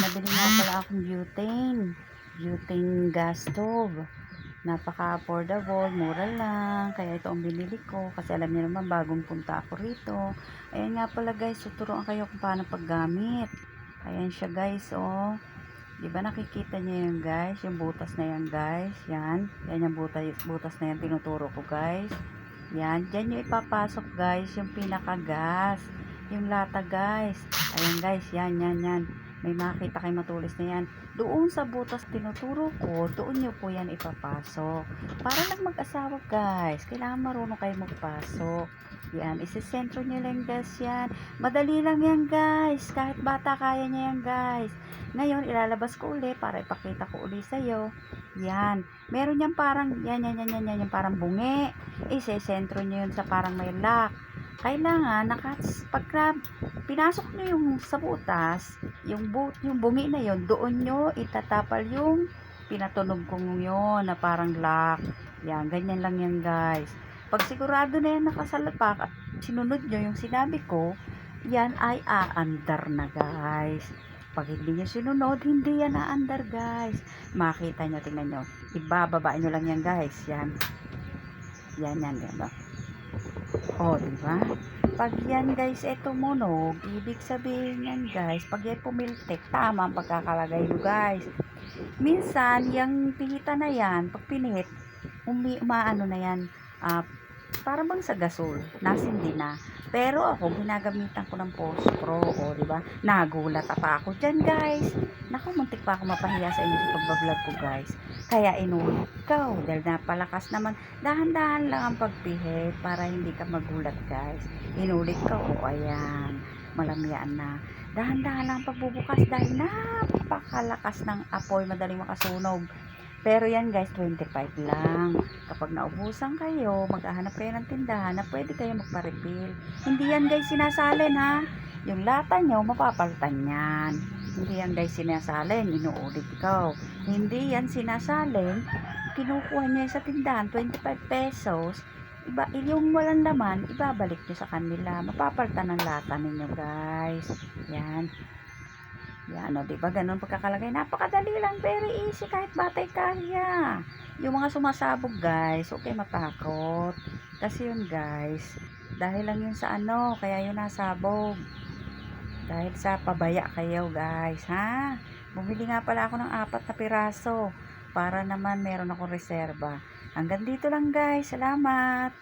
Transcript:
nabili nga pala akong butane gas stove. Napaka-affordable, mura lang. Kaya ito ang binili ko. Kasi alam niyo naman, bagong punta ako rito. Ayan nga pala guys, tuturuan kayo kung paano paggamit. Ayan siya guys, oh. Diba nakikita niyo yan guys? Yung butas na yan guys. Yan. Yan yung butas na yan tinuturo ko guys. Yan. Diyan nyo ipapasok guys yung pinaka-gas. Yung lata guys. Ayan guys. Yan. May makita kayo matulis na yan. Doon sa butas tinuturo ko, doon nyo po yan ipapasok. Para lang mag-asawa guys. Kailangan marunong kayo magpasok. Yan. Isisentro nyo lang guys yan. Madali lang yan guys. Kahit bata kaya niya yan guys. Ngayon, ilalabas ko uli para ipakita ko uli sa'yo. Yan. Meron yan parang, yan, yung parang bungi. Isisentro nyo yun sa parang may lock. Kailangan, pagka pinasok nyo yung sa butas, yung bungi na yun, doon nyo itatapal yung pinatunog kong yun na parang lock. Yan, ganyan lang yan guys. Pag sigurado na yan nakasalapak at sinunod nyo yung sinabi ko, yan ay aandar na guys. Pag hindi nyo sinunod, hindi yan aandar guys. Makita nyo, tingnan nyo. Ibababa nyo lang yan guys. Yan. Yan. Diba? O, diba? Pag yan guys, eto monog, ibig sabihin yan guys, pag yan pumiltek, tama ang pagkakalagay nyo guys. Minsan, yung pihita na yan, pag pinihit, umaano na yan, para bang sa gasol, nasindi na. Pero ako, ginagamitan ko ng pospro, o diba? Nagulat pa ako dyan guys. Naku, muntik pa ako mapahiya sa inyo sa pagbablog ko guys. Kaya inulit ko, dahil napalakas naman. Dahan-dahan lang ang pagpihit para hindi ka magulat guys. Inulit ko, o ayan, malamyaan na. Dahan-dahan lang ang pagbubukas dahil napakalakas ng apoy, madaling makasunog. Pero yan guys, 25 lang. Kapag naubusan kayo, maghahanap kayo ng tindahan na pwede kayo magpa-refill. Hindi yan guys sinasalin ha. Yung lata nyo, mapapalitan yan. Hindi yan guys sinasalin, inuulit ko. Hindi yan sinasalin, kinukuha nyo sa tindahan, 25 pesos. Yung walang laman, ibabalik nyo sa kanila. Mapapalitan ng lata ninyo guys. Yan. Yan, o, diba? Ganun pagkakalagay. Napakadali lang. Very easy. Kahit batay kaya. Yung mga sumasabog, guys, okay matakot. Kasi yun, guys, dahil lang yun sa ano, kaya yun nasabog. Dahil sa pabaya kayo, guys, ha? Bumili nga pala ako ng 4 na piraso. Para naman meron akong reserba. Hanggang dito lang, guys. Salamat.